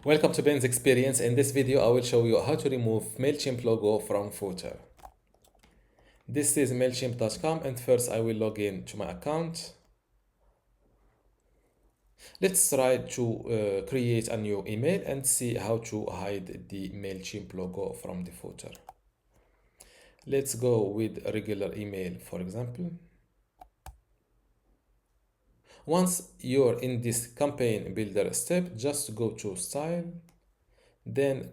Welcome to Ben's Experience. In this video, I will show you how to remove Mailchimp logo from footer. This is mailchimp.com, and first I will log in to my account. Let's try to create a new email and see how to hide the Mailchimp logo from the footer. Let's go with a regular email, for example. Once you're in this campaign builder step, just go to style, then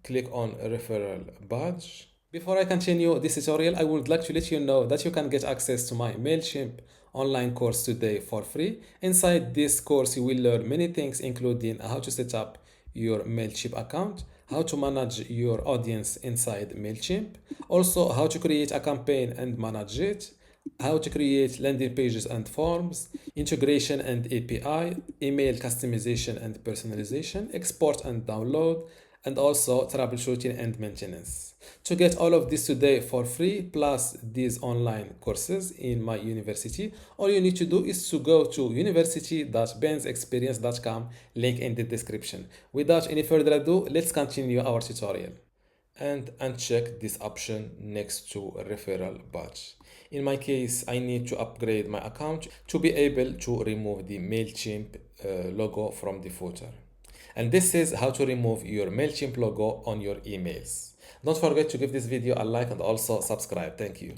click on referral badge. Before I continue this tutorial, I would like to let you know that you can get access to my Mailchimp online course today for free. Inside this course, you will learn many things, including how to set up your Mailchimp account, how to manage your audience inside Mailchimp, also how to create a campaign and manage it, how to create landing pages and forms, integration and API, email customization and personalization, export and download, and also troubleshooting and maintenance. To get all of this today for free, plus these online courses in my university, all you need to do is to go to university.bensexperience.com, link in the description. Without any further ado, let's continue our tutorial. And uncheck this option next to referral badge. In my case, I need to upgrade my account to be able to remove the Mailchimp logo from the footer. And this is how to remove your Mailchimp logo on your emails. Don't forget to give this video a like and also subscribe. Thank you.